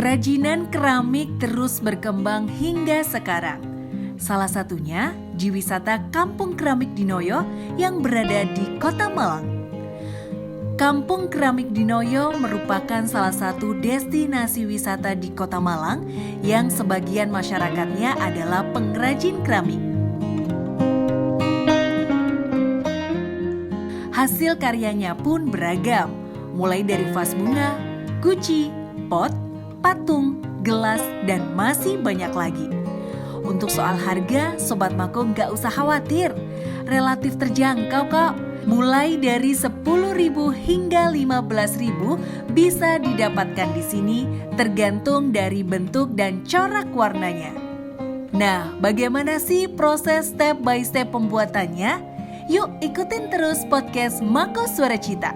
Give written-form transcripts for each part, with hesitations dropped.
Kerajinan keramik terus berkembang hingga sekarang. Salah satunya di wisata Kampung Keramik Dinoyo yang berada di Kota Malang. Kampung Keramik Dinoyo merupakan salah satu destinasi wisata di Kota Malang yang sebagian masyarakatnya adalah pengrajin keramik. Hasil karyanya pun beragam, mulai dari vas bunga, guci, pot, patung, gelas, dan masih banyak lagi. Untuk soal harga, Sobat Mako nggak usah khawatir, relatif terjangkau kok. Mulai dari 10.000 hingga 15.000 bisa didapatkan di sini, tergantung dari bentuk dan corak warnanya. Nah, bagaimana sih proses step by step pembuatannya? Yuk ikutin terus podcast Mako Suara Cita.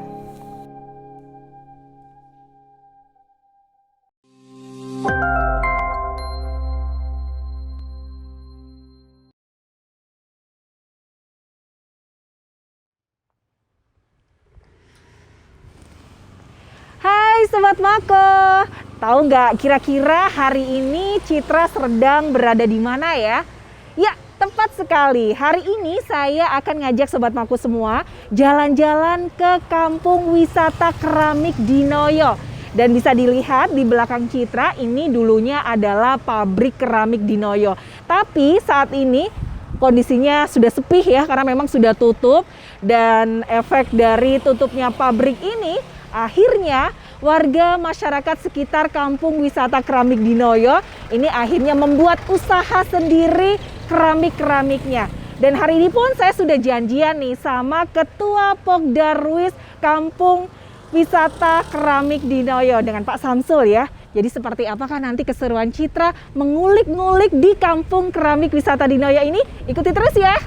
Hai Sobat Mako, tahu nggak kira-kira hari ini Citra sedang berada di mana ya? Ya, tepat sekali. Hari ini saya akan ngajak Sobat Mako semua jalan-jalan ke Kampung Wisata Keramik Dinoyo. Dan bisa dilihat di belakang Citra, ini dulunya adalah pabrik keramik Dinoyo. Tapi saat ini kondisinya sudah sepi ya, karena memang sudah tutup. Dan efek dari tutupnya pabrik ini, akhirnya warga masyarakat sekitar Kampung Wisata Keramik Dinoyo ini akhirnya membuat usaha sendiri keramik-keramiknya. Dan hari ini pun saya sudah janjian nih sama Ketua Pokdarwis Kampung Wisata Keramik Dinoyo dengan Pak Samsul ya. Jadi seperti apakah nanti keseruan Citra mengulik-ngulik di Kampung Keramik Wisata Dinoyo ini? Ikuti terus ya.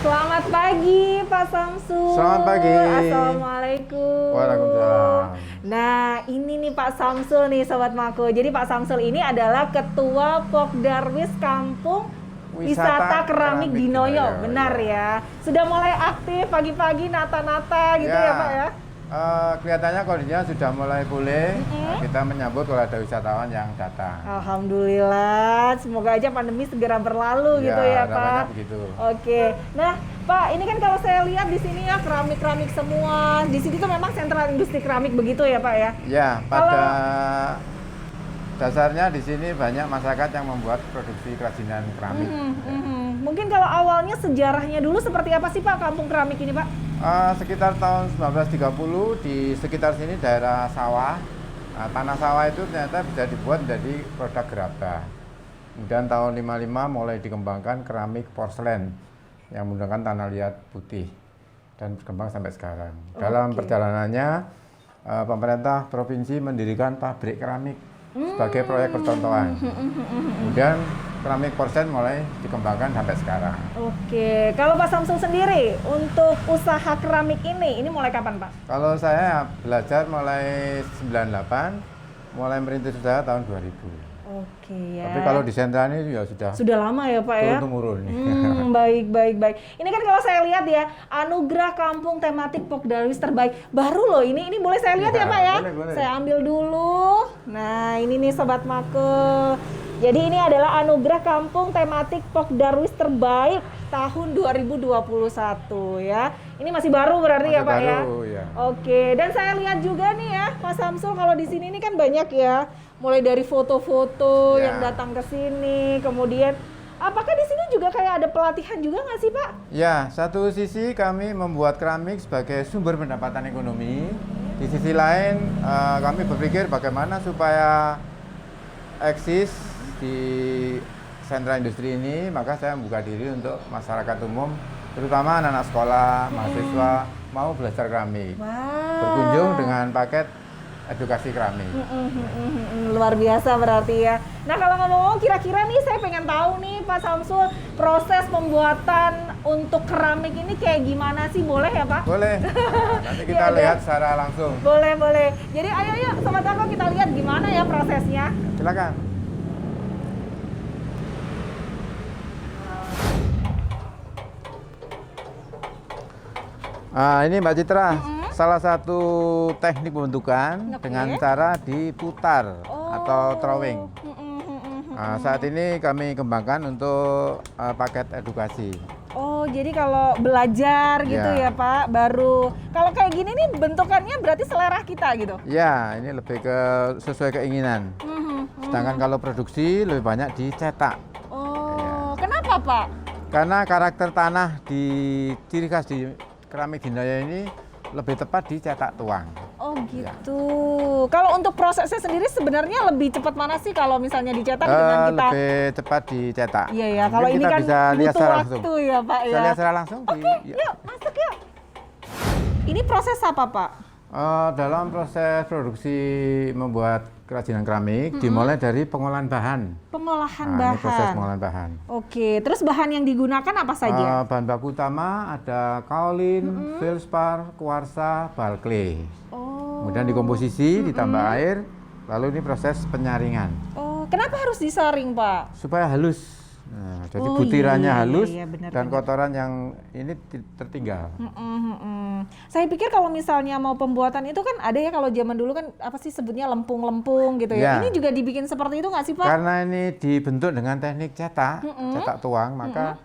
Selamat pagi Pak Samsul. Selamat pagi. Assalamualaikum. Waalaikumsalam. Nah ini nih Pak Samsul nih Sobat Mako. Jadi Pak Samsul ini adalah Ketua Pokdarwis Kampung Wisata Keramik Dinoyo. Benar ya. Sudah mulai aktif pagi-pagi nata-nata gitu ya Pak ya. Kelihatannya kondisinya sudah mulai pulih. Nah, kita menyambut kalau ada wisatawan yang datang. Alhamdulillah, semoga aja pandemi segera berlalu gitu ya Pak. Begitu. Oke, nah Pak, ini kan kalau saya lihat di sini ya keramik-keramik semua. Di sini tuh memang sentral industri keramik begitu ya Pak ya? Ya, pada dasarnya di sini banyak masyarakat yang membuat produksi kerajinan keramik. Mungkin kalau awalnya sejarahnya dulu seperti apa sih Pak kampung keramik ini Pak? Sekitar tahun 1930 di sekitar sini daerah sawah. Nah, tanah sawah itu ternyata bisa dibuat menjadi produk gerabah. Kemudian tahun 55 mulai dikembangkan keramik porselen yang menggunakan tanah liat putih dan berkembang sampai sekarang. Dalam perjalanannya pemerintah provinsi mendirikan pabrik keramik sebagai proyek percontohan. Kemudian keramik porselen mulai dikembangkan sampai sekarang. Oke, kalau Pak Samsul sendiri untuk usaha keramik ini mulai kapan Pak? Kalau saya belajar mulai 98, mulai merintis usaha tahun 2000. Oke ya. Tapi kalau di sentra ini ya sudah lama ya Pak ya? Turun-temurun. Baik. Ini kan kalau saya lihat ya, anugerah kampung tematik Pokdarwis terbaik. Baru loh ini boleh saya lihat ya Pak ya? Boleh. Saya ambil dulu. Nah ini nih Sobat Mako. Jadi ini adalah anugerah kampung tematik Pokdarwis terbaik tahun 2021 ya. Ini masih baru berarti ya Pak ya? Ya. Oke, dan saya lihat juga nih ya Pak Samsul kalau di sini ini kan banyak ya. Mulai dari foto-foto yang datang ke sini, kemudian apakah di sini juga kayak ada pelatihan juga nggak sih Pak? Ya, satu sisi kami membuat keramik sebagai sumber pendapatan ekonomi. Di sisi lain kami berpikir bagaimana supaya eksis di sentra industri ini, maka saya membuka diri untuk masyarakat umum, terutama anak-anak sekolah, mahasiswa mau belajar keramik. Berkunjung dengan paket edukasi keramik. Luar biasa berarti ya. Nah kalau ngomong kira-kira nih saya pengen tahu nih Pak Samsul, proses pembuatan untuk keramik ini kayak gimana sih, boleh ya Pak? Boleh. Nanti kita lihat secara langsung. Boleh. Jadi ayo Sobat Mako kita lihat gimana ya prosesnya. Silakan. Ini Mbak Citra, salah satu teknik pembentukan Oke. dengan cara diputar atau throwing. Saat ini kami kembangkan untuk paket edukasi. Oh, jadi kalau belajar gitu ya Ya. Pak, baru kalau kayak gini nih bentukannya berarti selera kita gitu. Ya, ini lebih ke sesuai keinginan. Sedangkan kalau produksi lebih banyak dicetak. Oh, kenapa Pak? Karena karakter tanah di ciri khas di keramik Dindaya ini lebih tepat dicetak tuang. Oh gitu. Kalau untuk prosesnya sendiri sebenarnya lebih cepat mana sih kalau misalnya dicetak dengan kita? Lebih cepat dicetak. Iya ya, Mungkin kalau ini kita kan bisa lihat butuh secara waktu langsung. ya Pak Bisa ya. lihat secara langsung. Yuk, masuk yuk. Ini proses apa Pak? Dalam proses produksi membuat kerajinan keramik dimulai dari pengolahan bahan. Pengolahan Ini bahan. proses pengolahan bahan. Oke, terus bahan yang digunakan apa saja? Bahan baku utama ada kaolin, feldspar, kuarsa, bal clay. Oh. Kemudian dikomposisi, ditambah air, lalu ini proses penyaringan Oh, kenapa harus disaring Pak? supaya halus. Nah, jadi Oh, butirannya iya, iya, halus iya, benar, dan benar. kotoran yang ini tertinggal. Saya pikir kalau misalnya mau pembuatan itu kan ada ya kalau zaman dulu kan apa sih sebutnya lempung-lempung gitu ya. Ya. Ini juga dibikin seperti itu nggak sih Pak? Karena ini dibentuk dengan teknik cetak, cetak tuang, maka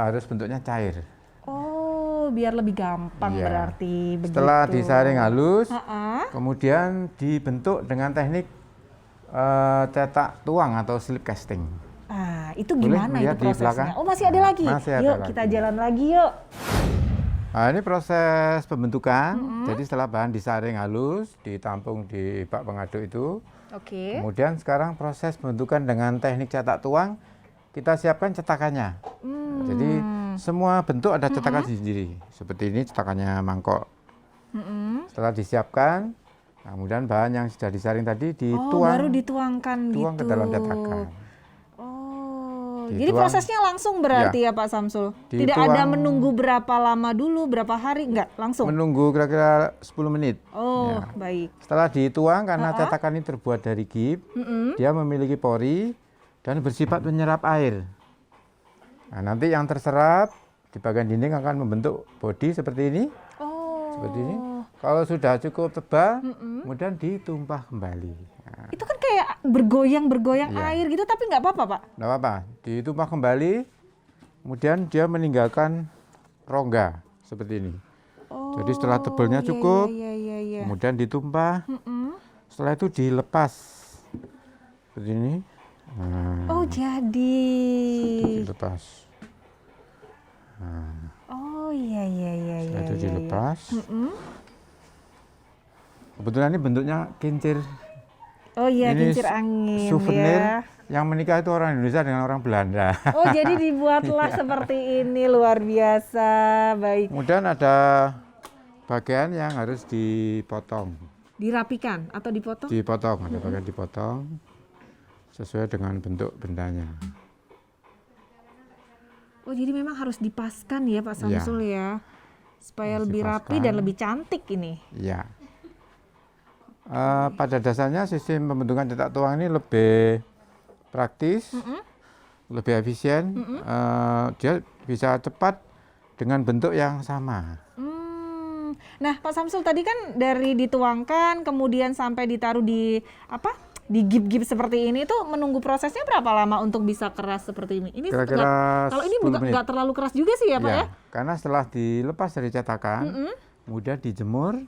harus bentuknya cair. Oh, biar lebih gampang Iya. berarti begitu. Setelah disaring halus, Ha-ha. kemudian dibentuk dengan teknik cetak tuang atau slip casting. Ah, itu Boleh gimana lihat itu di belakang? prosesnya? Oh, masih ada lagi. Masih ada Yuk, lagi. kita jalan lagi yuk. Nah, ini proses pembentukan. Jadi setelah bahan disaring halus, ditampung di bak pengaduk itu. Oke. Kemudian sekarang proses pembentukan dengan teknik cetak tuang, kita siapkan cetakannya. Jadi semua bentuk ada cetakan sendiri. Seperti ini cetakannya mangkok. Setelah disiapkan, nah, kemudian bahan yang sudah disaring tadi Oh, dituang, baru dituangkan tuang gitu. ke dalam cetakan. Oh, Dituang. jadi prosesnya langsung berarti ya Pak Samsul? Tidak ada Dituang. menunggu berapa lama dulu, berapa hari, enggak? Langsung? Menunggu kira-kira 10 menit. Oh, Ya. baik. Setelah dituang, karena cetakan ini terbuat dari gip, dia memiliki pori dan bersifat menyerap air. Nah, nanti yang terserap di bagian dinding akan membentuk bodi seperti ini. Oh. Seperti ini. Kalau sudah cukup tebal, kemudian ditumpah kembali. Nah, Itu kan kayak bergoyang-bergoyang Iya. air gitu, tapi nggak apa-apa Pak? nggak apa-apa, ditumpah kembali, kemudian dia meninggalkan rongga seperti ini. Oh, Jadi setelah tebalnya iya, cukup, Iya, iya, iya. kemudian ditumpah, setelah itu dilepas seperti ini. Nah, Oh, jadi. dilepas. Oh, iya, iya, iya, iya. Setelah itu iya, dilepas. Kebetulan ini bentuknya kincir. Oh iya, Ini kincir angin souvenir ya. yang menikah itu orang Indonesia dengan orang Belanda. Oh, jadi dibuatlah seperti ini, luar biasa. Baik. Kemudian ada bagian yang harus dipotong. Dirapikan atau dipotong? Dipotong, ada bagian dipotong sesuai dengan bentuk bendanya. Oh, jadi memang harus dipaskan ya Pak Iya. Samsul ya. Supaya Harus lebih rapi dipaskan. dan lebih cantik ini. Iya. Pada dasarnya sistem pembentukan cetak tuang ini lebih praktis, lebih efisien. Dia bisa cepat dengan bentuk yang sama. Nah, Pak Samsul tadi kan dari dituangkan kemudian sampai ditaruh di apa? Di gip-gip seperti ini tuh menunggu prosesnya berapa lama untuk bisa keras seperti ini? Ini Kira-kira nggak- kalau ini 10 bukan menit. nggak terlalu keras juga sih ya, Pak ya? Karena setelah dilepas dari cetakan, kemudian dijemur,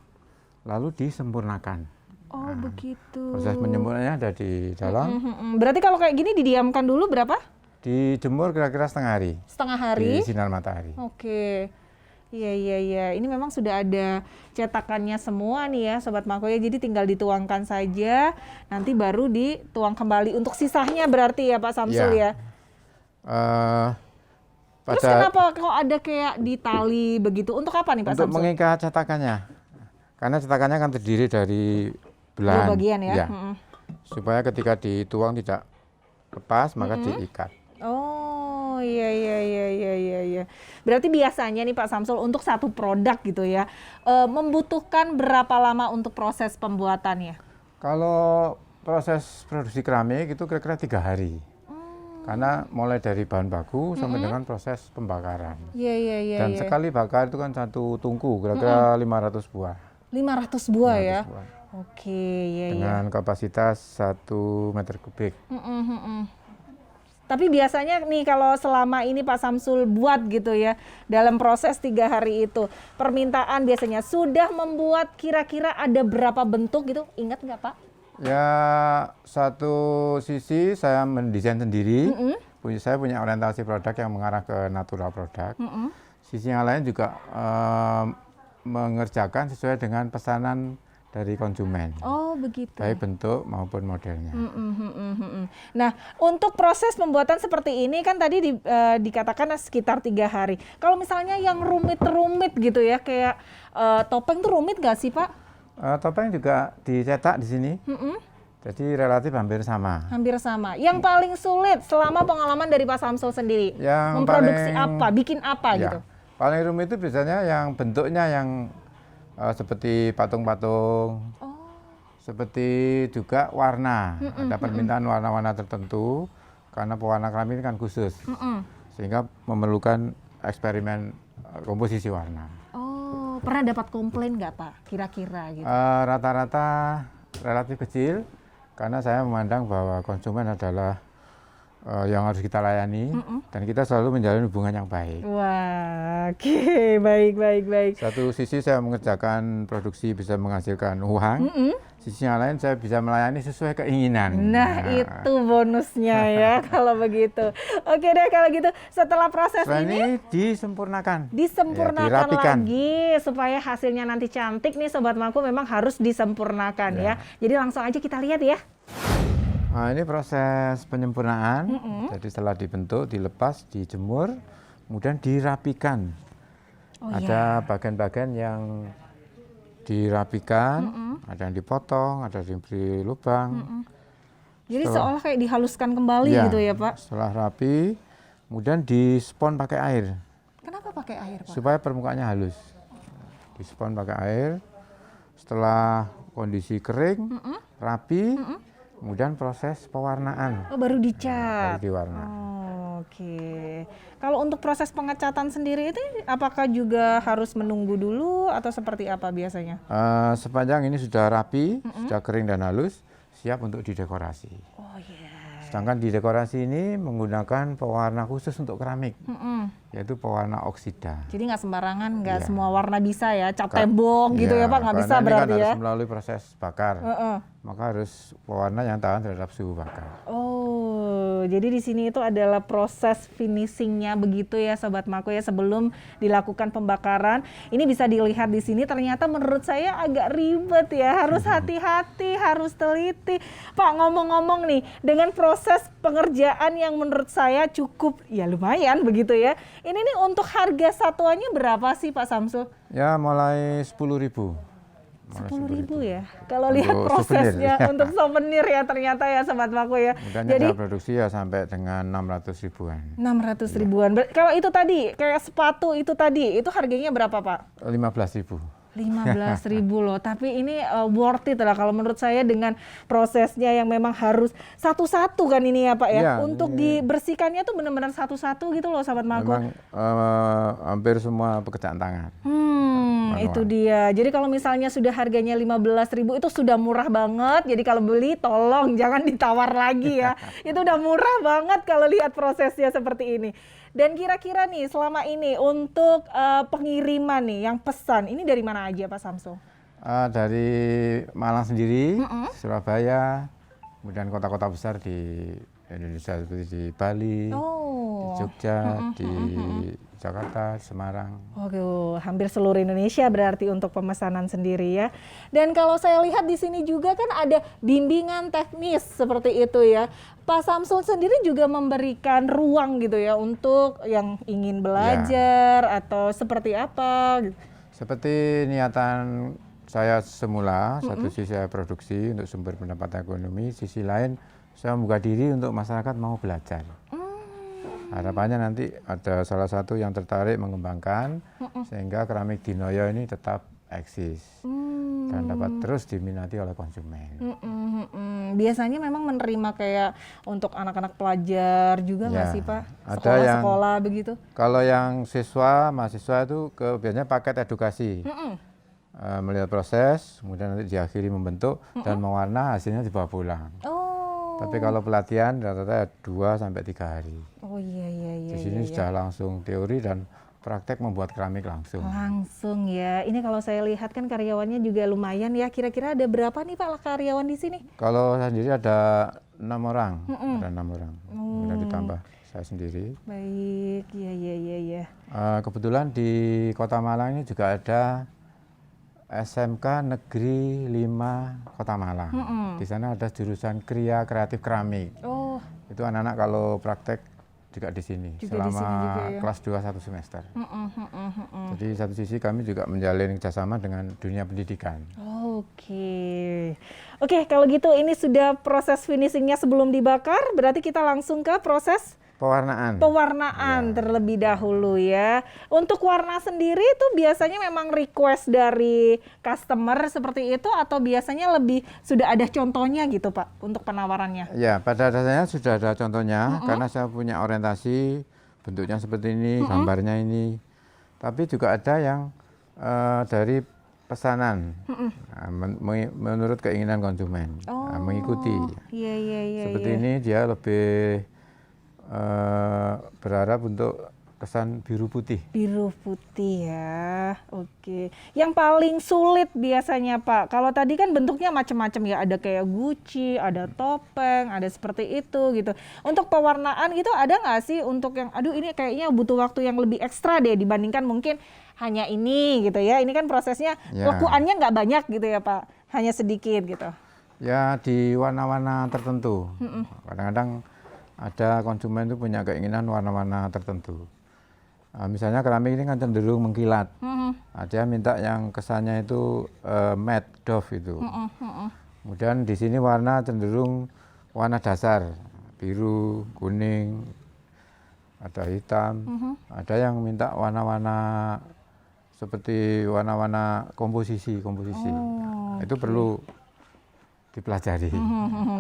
lalu disempurnakan. Oh, begitu. Proses penyempurnanya ada di dalam. Berarti kalau kayak gini didiamkan dulu berapa? Dijemur kira-kira setengah hari Setengah hari? di sinar matahari. Oke. Iya, iya, iya. Ini memang sudah ada cetakannya semua nih ya Sobat Mako ya. Jadi tinggal dituangkan saja, nanti baru dituang kembali untuk sisanya berarti ya Pak Samsul Iya. ya. Terus Pada kenapa kok ada kayak di tali begitu? Untuk apa nih Pak untuk Samsul? mengikat cetakannya, karena cetakannya kan terdiri dari belahan, bagian ya? Iya. Supaya ketika dituang tidak lepas, maka diikat. Oh, iya, iya, iya, iya, iya, iya. Berarti biasanya nih Pak Samsul untuk satu produk gitu ya, membutuhkan berapa lama untuk proses pembuatannya? Kalau proses produksi keramik itu kira-kira 3 hari. Karena mulai dari bahan baku sampai dengan proses pembakaran. Iya, iya, iya. Dan sekali bakar itu kan satu tungku, kira-kira 500 buah. 500 buah ya? 500 buah. Oke, iya, iya. Dengan kapasitas 1 meter kubik. Tapi biasanya nih kalau selama ini Pak Samsul buat gitu ya, dalam proses 3 hari itu, permintaan biasanya sudah membuat kira-kira ada berapa bentuk gitu, ingat nggak Pak? Ya, satu sisi saya mendesain sendiri. Saya punya orientasi produk yang mengarah ke natural produk. Sisi yang lain juga mengerjakan sesuai dengan pesanan dari konsumen. Oh begitu. Baik bentuk maupun modelnya. Nah, untuk proses pembuatan seperti ini kan tadi dikatakan sekitar 3 hari. Kalau misalnya yang rumit-rumit gitu ya, kayak topeng tuh rumit nggak sih Pak? Topeng juga dicetak di sini. Jadi relatif hampir sama. Hampir sama. Yang paling sulit selama pengalaman dari Pak Samsul sendiri, Yang memproduksi paling- apa, bikin apa Ya, gitu? paling rumit itu biasanya yang bentuknya yang seperti patung-patung. Seperti juga warna. Ada permintaan warna-warna tertentu karena pewarna keramik ini kan khusus. Sehingga memerlukan eksperimen komposisi warna. Oh, pernah dapat komplain nggak Pak? Kira-kira gitu. Rata-rata relatif kecil karena saya memandang bahwa konsumen adalah yang harus kita layani dan kita selalu menjalin hubungan yang baik. Wah, oke, baik. Satu sisi saya mengerjakan produksi bisa menghasilkan uang, sisi yang lain saya bisa melayani sesuai keinginan. Nah, itu bonusnya ya kalau begitu. Oke deh kalau gitu, setelah proses Setelah ini ini disempurnakan. disempurnakan Ya, dirapikan. lagi supaya hasilnya nanti cantik nih Sobat Maku, memang harus disempurnakan ya. Jadi langsung aja kita lihat ya. Nah, ini proses penyempurnaan. Jadi setelah dibentuk, dilepas, dijemur, kemudian dirapikan. Ada bagian-bagian yang dirapikan, ada yang dipotong, ada yang diberi lubang. Jadi seolah kayak dihaluskan kembali gitu ya Pak. Setelah rapi, kemudian dispon pakai air Kenapa pakai air Pak? supaya permukaannya halus. Dispon pakai air. Setelah kondisi kering, rapi, kemudian proses pewarnaan. Oh, baru dicat. Baru diwarna. Oke. Kalau untuk proses pengecatan sendiri itu apakah juga harus menunggu dulu atau seperti apa biasanya? Sepanjang ini sudah rapi, sudah kering dan halus, siap untuk didekorasi. Oh iya. Sedangkan di dekorasi ini menggunakan pewarna khusus untuk keramik, yaitu pewarna oksida. Jadi nggak sembarangan, nggak Iya. semua warna bisa ya, cat tembok gitu ya Pak, nggak bisa karena ini berarti kan ya? harus melalui proses bakar, maka harus pewarna yang tahan terhadap suhu bakar. Oh, jadi di sini itu adalah proses finishingnya begitu ya Sobat Maku ya, sebelum dilakukan pembakaran. Ini bisa dilihat di sini, ternyata menurut saya agak ribet ya, harus hati-hati, harus teliti. Pak, ngomong-ngomong nih, dengan proses pengerjaan yang menurut saya cukup ya lumayan begitu ya. Ini nih untuk harga satuannya berapa sih Pak Samsul? Ya mulai 10.000. 10.000 ya. Kalau Untuk lihat prosesnya souvenir. untuk souvenir ya ternyata ya Sobat Maku ya. Kemudian Jadi ada produksi ya sampai dengan 600 ribuan. 600 ribuan. Kalau itu tadi kayak sepatu itu tadi, itu harganya berapa Pak? 15.000. 15.000 loh, tapi ini worth it lah kalau menurut saya dengan prosesnya yang memang harus satu-satu kan ini ya Pak ya. Iya, Untuk dibersihkannya tuh benar-benar satu-satu gitu loh Sobat Maku. Memang hampir semua pekerjaan tangan. Itu dia. Jadi kalau misalnya sudah harganya 15.000 itu sudah murah banget. Jadi kalau beli tolong jangan ditawar lagi ya. Itu udah murah banget kalau lihat prosesnya seperti ini. Dan kira-kira nih selama ini untuk pengiriman nih yang pesan ini dari mana aja Pak Samsul? Dari Malang sendiri, Surabaya, kemudian kota-kota besar di Indonesia seperti di Bali, di Jogja, di Jakarta, Semarang. Oke, hampir seluruh Indonesia berarti untuk pemesanan sendiri ya. Dan kalau saya lihat di sini juga kan ada bimbingan teknis seperti itu ya. Pak Samsul sendiri juga memberikan ruang gitu ya untuk yang ingin belajar atau seperti apa gitu. Seperti niatan saya semula, satu sisi saya produksi untuk sumber pendapatan ekonomi, sisi lain saya membuka diri untuk masyarakat mau belajar. Harapannya nanti ada salah satu yang tertarik mengembangkan sehingga keramik Dinoyo ini tetap eksis. dan dapat terus diminati oleh konsumen. Biasanya memang menerima kayak untuk anak-anak pelajar juga nggak Ya, sih Pak? ada Sekolah-sekolah begitu? Kalau yang mahasiswa itu biasanya paket edukasi. Melihat proses, kemudian nanti diakhiri membentuk dan mewarna, hasilnya dibawa pulang. Oh. Tapi kalau pelatihan rata-rata 2 sampai 3 hari. Oh iya. Di sini sudah langsung teori dan praktek membuat keramik langsung. Langsung ya. Ini kalau saya lihat kan karyawannya juga lumayan ya. Kira-kira ada berapa nih Pak karyawan di sini? Kalau saya sendiri ada 6 orang, ada 6 orang. Kemudian ditambah saya sendiri. Baik, iya. Kebetulan di Kota Malang ini juga ada SMK Negeri 5 Kota Malang. Di sana ada jurusan Kriya Kreatif Keramik. Oh. Itu anak-anak kalau praktek juga di sini Juga selama di sini juga ya. kelas 2 1 semester. Jadi satu sisi kami juga menjalin kerjasama dengan dunia pendidikan. Oke, kalau gitu ini sudah proses finishingnya sebelum dibakar, berarti kita langsung ke proses pewarnaan terlebih dahulu ya. Untuk warna sendiri itu biasanya memang request dari customer seperti itu atau biasanya lebih sudah ada contohnya gitu Pak untuk penawarannya? Ya, pada dasarnya sudah ada contohnya karena saya punya orientasi bentuknya seperti ini, gambarnya ini. Tapi juga ada yang dari pesanan, menurut keinginan konsumen, mengikuti. Iya. Seperti ini dia lebih berharap untuk kesan biru putih. Biru putih ya, oke. Yang paling sulit biasanya Pak, kalau tadi kan bentuknya macam-macam ya, ada kayak guci, ada topeng, ada seperti itu gitu. Untuk pewarnaan gitu ada nggak sih untuk yang, aduh ini kayaknya butuh waktu yang lebih ekstra deh dibandingkan mungkin hanya ini gitu ya. Ini kan prosesnya lekuannya nggak banyak gitu ya Pak, hanya sedikit gitu. Ya di warna-warna tertentu. Kadang-kadang ada konsumen itu punya keinginan warna-warna tertentu. Misalnya keramik ini kan cenderung mengkilat. Dia minta yang kesannya itu matte doff itu. Kemudian di sini warna cenderung warna dasar, biru, kuning, ada hitam. Ada yang minta warna-warna seperti warna-warna komposisi. Itu perlu dipelajari.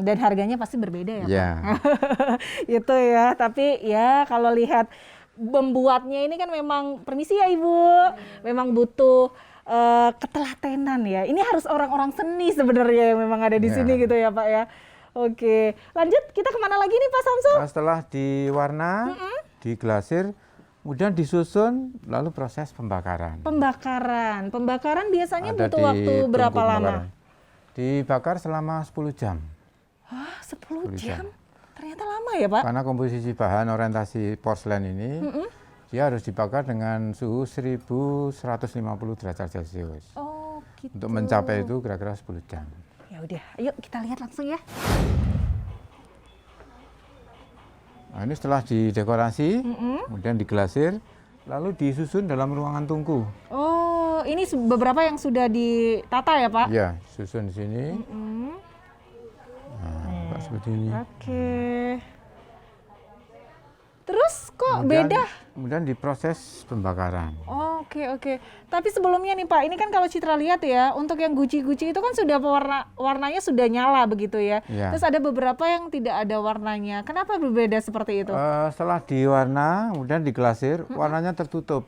Dan harganya pasti berbeda ya Pak? Ya. Itu ya, tapi ya kalau lihat membuatnya ini kan memang, permisi ya Ibu, memang butuh ketelatenan ya. Ini harus orang-orang seni sebenarnya yang memang ada di sini gitu ya Pak ya. Oke, lanjut kita kemana lagi nih Pak Samsul? Setelah diwarna, diglasir, kemudian disusun, lalu proses pembakaran. Pembakaran biasanya Ada butuh di waktu tungku berapa lama? pembakaran. Dibakar selama 10 jam. Hah, 10 jam? Ternyata lama ya Pak? Karena komposisi bahan orientasi porselen ini, dia harus dibakar dengan suhu 1150 derajat Celcius. Oh gitu. Untuk mencapai itu kira-kira 10 jam. Ya udah, ayo kita lihat langsung ya. Nah, ini setelah didekorasi, kemudian diglasir, lalu disusun dalam ruangan tungku. Oh, ini beberapa yang sudah ditata ya Pak? Iya, susun di sini. Nah, seperti ini. Oke. Terus kok beda? Kemudian diproses pembakaran. Oke. Tapi sebelumnya nih Pak, ini kan kalau Citra lihat ya, untuk yang guci-guci itu kan sudah warnanya sudah nyala begitu ya. Ya. Terus ada beberapa yang tidak ada warnanya. Kenapa berbeda seperti itu? Setelah diwarna, kemudian diglasir, warnanya tertutup.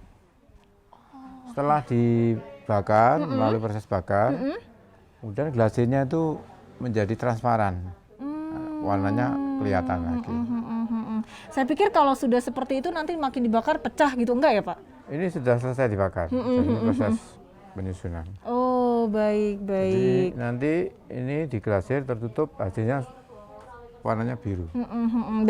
Setelah dibakar, melalui proses bakar, kemudian glasirnya itu menjadi transparan. Warnanya kelihatan lagi. Saya pikir kalau sudah seperti itu nanti makin dibakar pecah gitu, enggak ya Pak? Ini sudah selesai dibakar, jadi proses penyusunan. Oh, baik. Jadi nanti ini diglasir tertutup, hasilnya warnanya biru.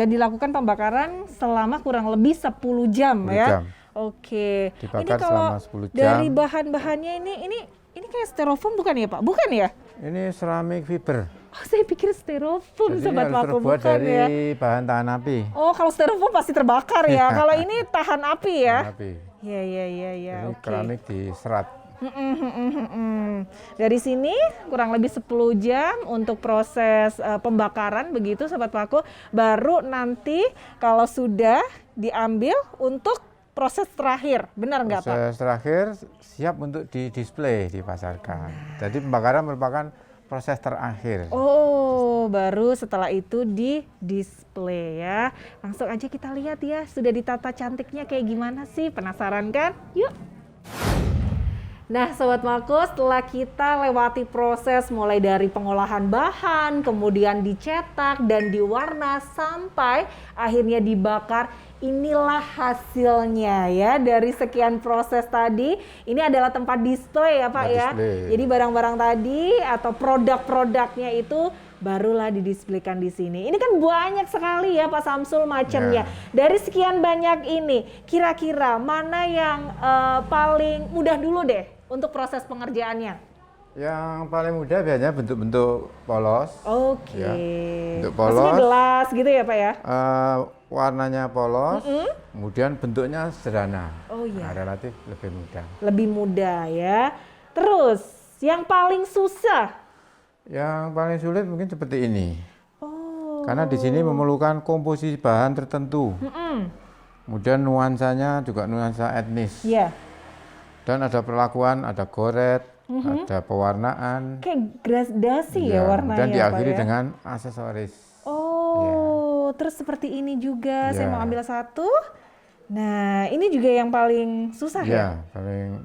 Dan dilakukan pembakaran selama kurang lebih 10 jam 10 ya? jam. Oke. Dibakar Ini kalau selama 10 jam. dari bahan-bahannya ini kayak styrofoam bukan ya Pak? Bukan ya? Ini seramik fiber. Oh, saya pikir styrofoam, Jadi Sobat harus Mako, terbuat bukan dari ya? bahan tahan api. Oh, kalau styrofoam pasti terbakar ya. Kalau ini tahan api ya? Tahan api. Iya. Jadi Oke. keramik diserat. Dari sini kurang lebih 10 jam untuk proses pembakaran begitu Sobat Mako. Baru nanti kalau sudah diambil untuk proses terakhir, benar nggak Pak? Proses terakhir siap untuk di-display, dipasarkan. Jadi pembakaran merupakan proses terakhir. Oh, baru setelah itu di-display ya. Langsung aja kita lihat ya, sudah ditata cantiknya kayak gimana sih? Penasaran kan? Yuk! Nah, Sobat Mako, setelah kita lewati proses mulai dari pengolahan bahan, kemudian dicetak dan diwarna sampai akhirnya dibakar, inilah hasilnya ya dari sekian proses tadi. Ini adalah tempat display ya Pak ya. Display. Jadi barang-barang tadi atau produk-produknya itu barulah didisplaykan di sini. Ini kan banyak sekali ya Pak Samsul macamnya. Dari sekian banyak ini, kira-kira mana yang paling mudah dulu deh untuk proses pengerjaannya? Yang paling mudah biasanya bentuk-bentuk polos. Oke. Ya, bentuk Maksudnya polos. gelas gitu ya Pak ya? Warnanya polos, kemudian bentuknya sederhana. Oh iya. Nah, relatif lebih mudah. Lebih mudah ya. Terus, yang paling susah? Yang paling sulit mungkin seperti ini. Oh. Karena di sini memerlukan komposisi bahan tertentu. Kemudian nuansanya juga nuansa etnis. Iya. Dan ada perlakuan, ada goret, ada pewarnaan. Kayak gradasi ya warnanya Dan diakhiri Pak ya? dengan aksesoris. Oh, terus seperti ini juga. Saya Ya. mau ambil satu. Nah, ini juga yang paling susah ya? Ya, paling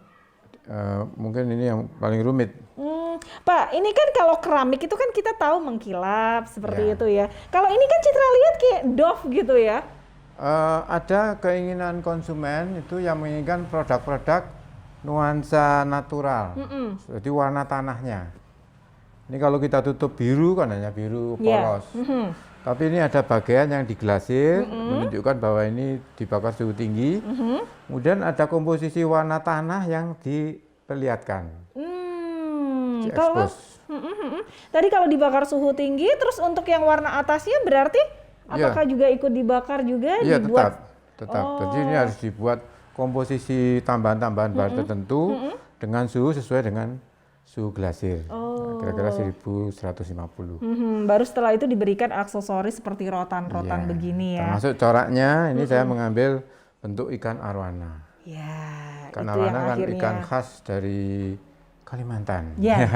mungkin ini yang paling rumit. Pak, ini kan kalau keramik itu kan kita tahu mengkilap seperti Ya. itu ya. Kalau ini kan Citra lihat kayak doff gitu ya. Ada keinginan konsumen itu yang menginginkan produk-produk nuansa natural, jadi warna tanahnya. Ini kalau kita tutup biru kan hanya biru Ya. polos. Tapi ini ada bagian yang diglasir, menunjukkan bahwa ini dibakar suhu tinggi. Kemudian ada komposisi warna tanah yang diperlihatkan, Kalau diekspos. tadi kalau dibakar suhu tinggi, terus untuk yang warna atasnya berarti Iya. apakah juga ikut dibakar juga? Iya, dibuat? tetap. Jadi ini harus dibuat komposisi tambahan-tambahan bahan tertentu dengan suhu sesuai dengan suhu glasir. Kira-kira 1150. Baru setelah itu diberikan aksesoris seperti rotan-rotan Iya. begini ya. Termasuk coraknya ini saya mengambil bentuk ikan arwana. Ya, Ikan itu yang arwana kan akhirnya. ikan khas dari Kalimantan. Ya,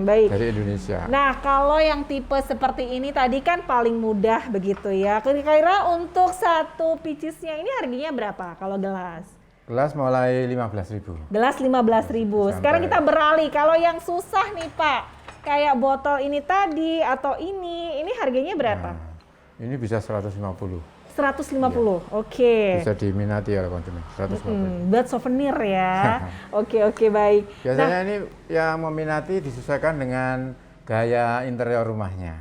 baik. Dari Indonesia. Nah, kalau yang tipe seperti ini tadi kan paling mudah begitu ya. Kira-kira untuk satu picisnya ini harganya berapa kalau gelas? Gelas mulai 15.000. Gelas 15.000. Sekarang kita beralih. Kalau yang susah nih Pak, kayak botol ini tadi atau ini harganya berapa? Nah, ini bisa 150. 150. Oke. Bisa diminati oleh konsumen. 150. Buat souvenir ya. Oke, baik. Biasanya ini yang meminati disesuaikan dengan gaya interior rumahnya.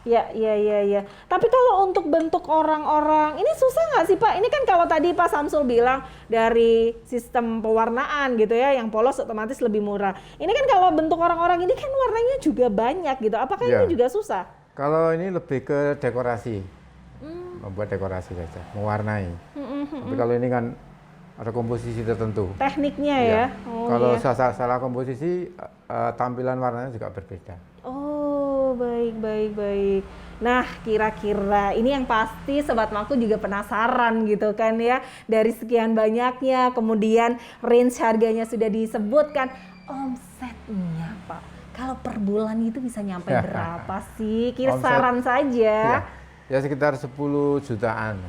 Ya. Tapi kalau untuk bentuk orang-orang, ini susah nggak sih Pak? Ini kan kalau tadi Pak Samsul bilang dari sistem pewarnaan gitu ya, yang polos otomatis lebih murah. Ini kan kalau bentuk orang-orang ini kan warnanya juga banyak gitu. Apakah Ya. ini juga susah? Kalau ini lebih ke dekorasi, membuat dekorasi saja, mewarnai. Tapi kalau ini kan ada komposisi tertentu. Tekniknya ya? Iya. Oh, Kalau iya. salah komposisi, tampilan warnanya juga berbeda. Oh, baik. Nah, kira-kira ini yang pasti Sobat Mako juga penasaran gitu kan ya. Dari sekian banyaknya, kemudian range harganya sudah disebutkan. Omsetnya Pak, kalau per bulan itu bisa nyampe berapa sih? Kisaran saja. Ya sekitar 10 jutaan.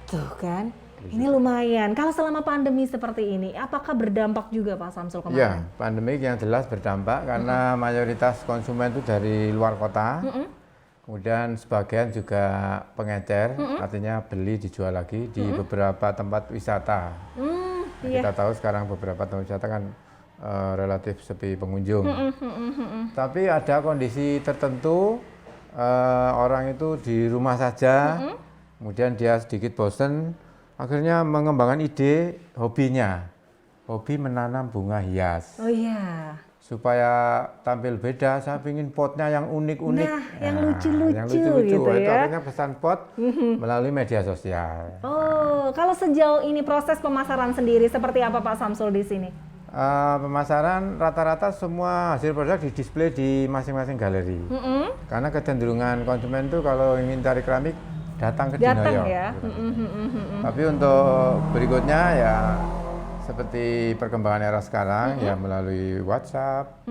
Tuh kan, ini lumayan. Kalau selama pandemi seperti ini, apakah berdampak juga Pak Samsul kemarin? Ya, pandemik yang jelas berdampak karena mayoritas konsumen itu dari luar kota. Kemudian sebagian juga pengecer, artinya beli dijual lagi di beberapa tempat wisata. Kita tahu sekarang beberapa tempat wisata kan relatif sepi pengunjung. Tapi ada kondisi tertentu orang itu di rumah saja, kemudian dia sedikit bosen, akhirnya mengembangkan ide hobinya, hobi menanam bunga hias. Oh iya. Supaya tampil beda, saya ingin potnya yang unik-unik. Nah, yang lucu-lucu yang lucu-lucu. gitu Itu ya. akhirnya pesan pot melalui media sosial. Oh, kalau sejauh ini proses pemasaran sendiri seperti apa Pak Samsul di sini? Pemasaran rata-rata semua hasil produk di-display di masing-masing galeri. Karena kecenderungan konsumen itu kalau ingin cari keramik datang ke Datang Dinoyo. ya. Tapi untuk berikutnya ya seperti perkembangan era sekarang ya melalui WhatsApp,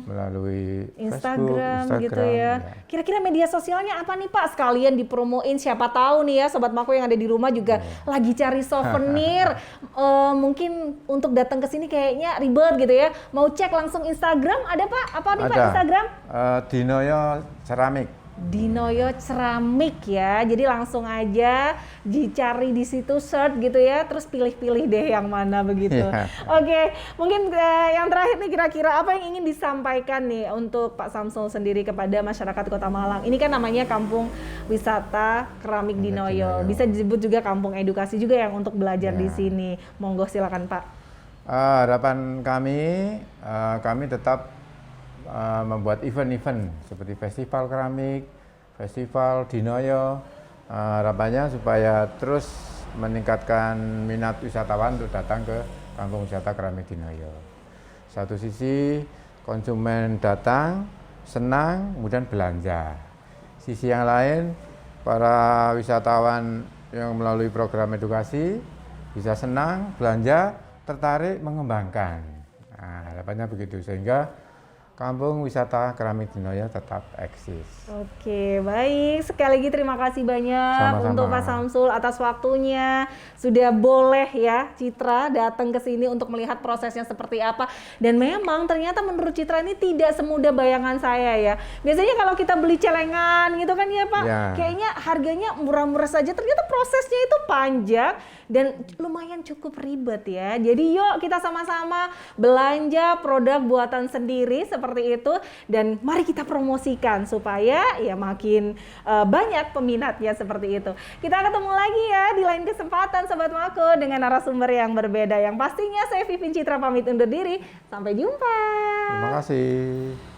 melalui Instagram, Facebook, gitu ya. Kira-kira media sosialnya apa nih Pak? Sekalian dipromoin, siapa tahu nih ya Sobat Mako yang ada di rumah juga lagi cari souvenir. Mungkin untuk datang ke sini kayaknya ribet gitu ya. Mau cek langsung Instagram, ada Pak? Apa nih Pak Instagram? Dinoyo Ceramik. Dinoyo Ceramik ya, jadi langsung aja dicari di situ, search gitu ya, terus pilih-pilih deh yang mana begitu. Oke, mungkin yang terakhir nih kira-kira apa yang ingin disampaikan nih untuk Pak Samsul sendiri kepada masyarakat Kota Malang. Ini kan namanya Kampung Wisata Keramik Dinoyo, bisa disebut juga kampung edukasi juga yang untuk belajar di sini. Monggo silakan Pak. Harapan kami tetap membuat event-event seperti festival keramik, festival Dinoyo, harapannya supaya terus meningkatkan minat wisatawan untuk datang ke Kampung Wisata Keramik Dinoyo. Satu sisi konsumen datang, senang, kemudian belanja. Sisi yang lain, para wisatawan yang melalui program edukasi bisa senang, belanja, tertarik, mengembangkan. Nah, harapannya begitu, sehingga Kampung Wisata Keramik Dinoyo tetap eksis. Oke, baik. Sekali lagi terima kasih banyak Sama-sama. untuk Pak Samsul atas waktunya. Sudah boleh ya Citra datang ke sini untuk melihat prosesnya seperti apa. Dan memang ternyata menurut Citra ini tidak semudah bayangan saya ya. Biasanya kalau kita beli celengan gitu kan ya Pak, kayaknya harganya murah-murah saja. Ternyata prosesnya itu panjang dan lumayan cukup ribet ya. Jadi yuk kita sama-sama belanja produk buatan sendiri seperti itu dan mari kita promosikan supaya ya makin banyak peminatnya seperti itu. Kita ketemu lagi ya di lain kesempatan Sobat Mako dengan narasumber yang berbeda. Yang pastinya saya Vivin Citra pamit undur diri. Sampai jumpa. Terima kasih.